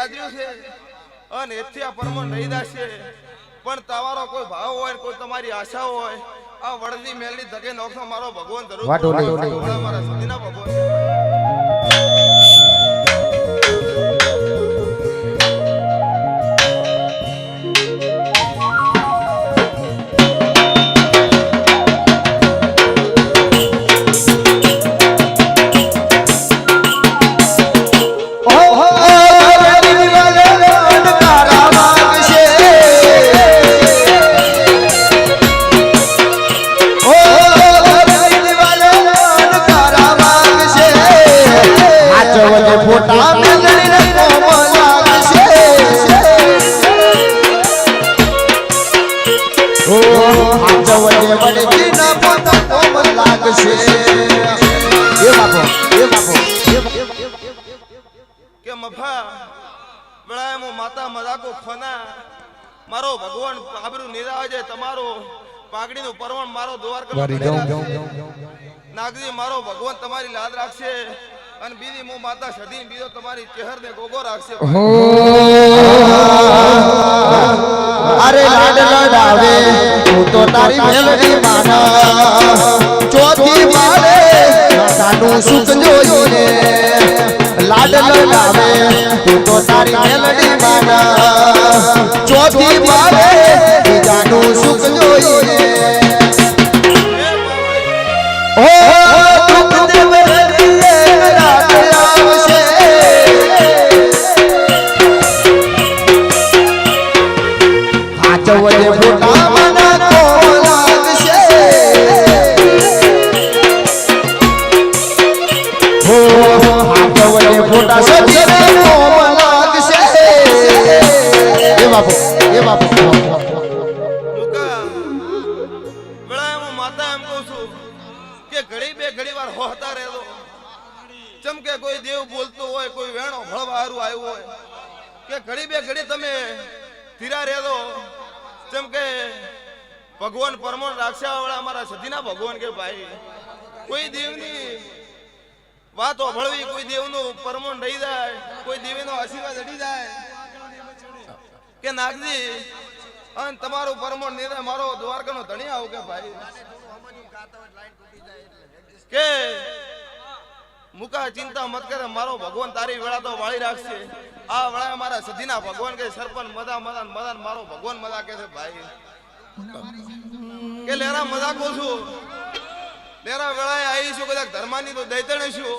આદર્યું છે અને એથી આ પરમણ રહી જશે પણ તમારો કોઈ ભાવ હોય કોઈ તમારી આશા હોય આ વડની મેલની ધકે નોખો મારો ભગવાન જરૂર મારા સદીના ભગવાન મારો ભગવાન આબરૂ નિરાજે તમારો પાઘડીનું પરવણ મારો દ્વારકા નાગજી મારો ભગવાન તમારી લાદ રાખશે અને બીજી મો માતા સધી બીજો તમારી ચહેરને ગોગો રાખશે અરે લાડ લડાવે તું તો તારી મેલડી માના ચોથી મારે તાનું સુખ જોઈને લાડ લડાવે તું તો તારી મેલડી માના ચોથી મારે બીજાનું સુખ જોઈને ઓ દુઃખ દેવે રાત આવશે હાચવજે ફોટા મના તો લાગશે હો હાચવજે ફોટા સજીને કોમ લાગશે એ બાપુ હોતા રહેલો ચમકે કોઈ દેવ બોલતો હોય કોઈ વેણો ભળવારું આવ્યું હોય કે ઘડી બે ઘડી તમે ધીરા રહેલો ચમકે ભગવાન પરમણ રાક્ષા વાળા અમારા સધીના ભગવાન કે ભાઈ કોઈ દેવની વાતો ભળવી કોઈ દેવનું પરમણ રહી જાય કોઈ દેવીનો આશીર્વાદ અડી જાય કે નાગજી અને તમારું પરમણ નિર્ણય મારો દ્વારકાનો ધણી આવું કે ભાઈ કે મુકા ચિંતા મત કરે મારો ભગવાન તારી વેળા તો વાળી રાખશે આ વેળા મારા સધીના ભગવાન કે સરપંચ મદા મારો ભગવાન મદા કે છે ભાઈ કે લેરા મદા કહું છું લેરા વેળાએ આવી છું કદાચ ધર્માની તો દૈતણે છું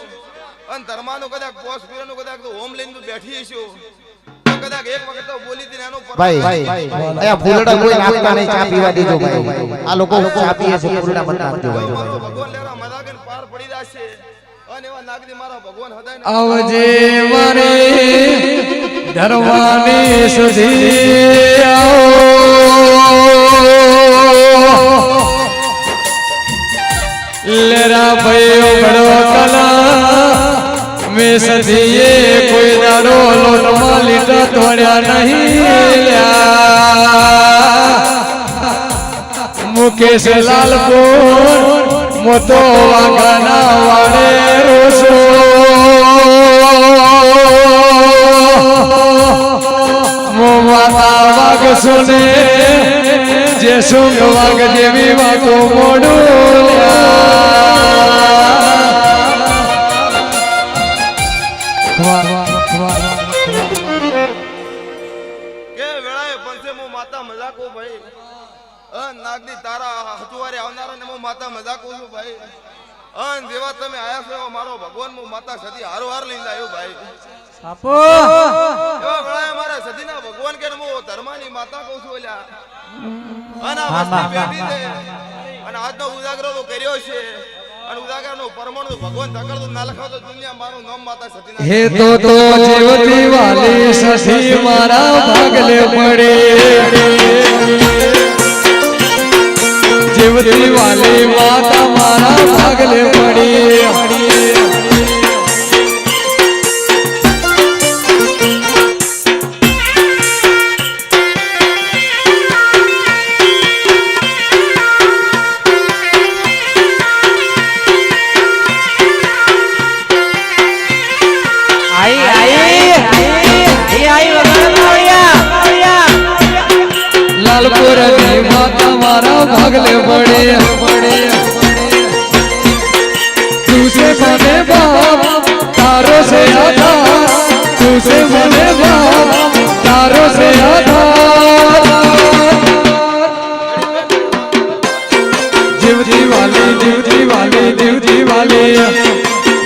અને ધર્માનું કદાચ પોસ પીરનું કદાચ તો હોમ લઈને બેઠી છું કદાચ એક વખત તો બોલી હતી એનો ભાઈ અહીંયા ફૂલડા કોઈ નાખતા નહીં ચા પીવા દીધો ભાઈ આ લોકો ચા પીએ છે ફૂલડા મત નાખજો ભાઈ ભગવાન લેરા મદા કે પાર પડી જશે અને એવા નાગદી મારા ભગવાન હદાય આવજે મારે ધરવાની સુધી આવો લેરા ભાઈઓ બડો કલા મે સદીએ કોઈ દાડો લોટમાં લીટા તોડ્યા નહીં લ્યા મુકેશ લાલપુર મોતો વાંગાના વાડે રોસો મો માતા વાગ સુને જે સુંગ વાગ જેવી વાતો મોડું કે વેળાએ પંચે મો માતા મજાકો ભાઈ નાગની તારા હતુવારે આવનારા ને હું માતા મજાક છું ભાઈ અન જેવા તમે આયા છો મારો ભગવાન હું માતા સદી હારો હાર લઈને આવ્યો ભાઈ આપો એવા વેળાએ મારા સદીના ભગવાન કે હું ધર્માની માતા કહું છું ઓલા અને વસ્તી બેઠી છે અને આજનો ઉજાગરો તો કર્યો છે અને ઉજાગરનો પરમાણુ ભગવાન ધકડતો ના લખાવ તો દુનિયા મારું નામ માતા સદીના હે તો જીવતી વાલી સસી મારા ભાગલે પડે જીવતી વાલી માતા મારા ભાગલે પડી મારા ભાગલે પડે તું છે મને બાપ તારો છે આધાર તું છે મને બાપ તારો છે આધાર જીવતી વાલી જીવતી વાલી જીવતી વાલી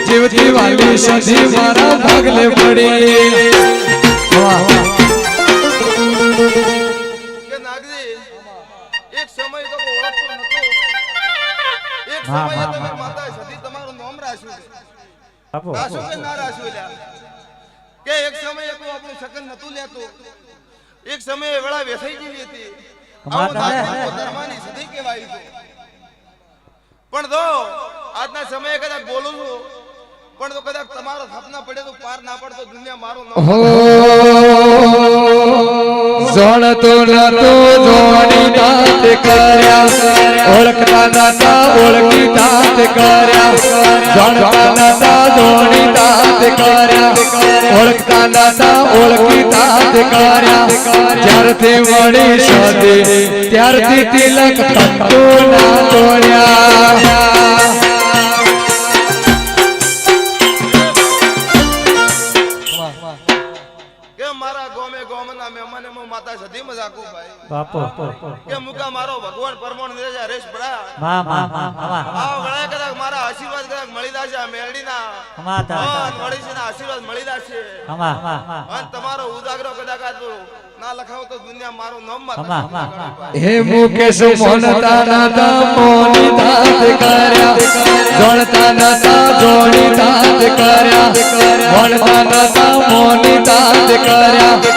જીવતી વાલી સધી મારા ભાગલે પડી વાહ કે નાગજી એક સમય તો ઓળખતો નતો એક સમયે તમે માતા સતી તમારું નામ રાખ્યું રાખ્યું કે ના રાખ્યું લ્યા કે એક સમયે તો આપણું સકન નતું લેતું એક સમયે વેળા વેસાઈ જેવી હતી આવું નાગજી ધર્માની સતી કહેવાય છે પણ તો આજના સમયે કદાચ બોલું છું પણ તો કદાચ તમારા સપના પડે તો પાર ના પડતો દુનિયા મારું નામ જાણતો નતો જોણી દાંત કર્યા ઓળખતા નતા ઓળખી દાંત કર્યા જાણતા નતા જોણી દાંત કર્યા ઓળખતા નતા ઓળખી દાંત કર્યા જ્યારથી મળી સતી ત્યારથી તિલક કંટો ના તોડ્યા કે મારા ગોમે ગોમના મહેમાને મો માતા સધી મજાકો ભાઈ કે મુકા મારો ભગવાન પરમોણ દેજા રેશ બડા આ વળા કદાચ મારા આશીર્વાદ કદાચ મળી જાશે આ મેલડીના મળી છે ના આશીર્વાદ મળી જાશે અને તમારો ઉજાગરો કદાચ ના લખાવ તો દુનિયા મારું નામ માતા હે મુકેશ મોનતા નતા મોની દાંત કર્યા જોણતા નતા જોણી દાંત કર્યા મોનતા નતા મોની દાંત કર્યા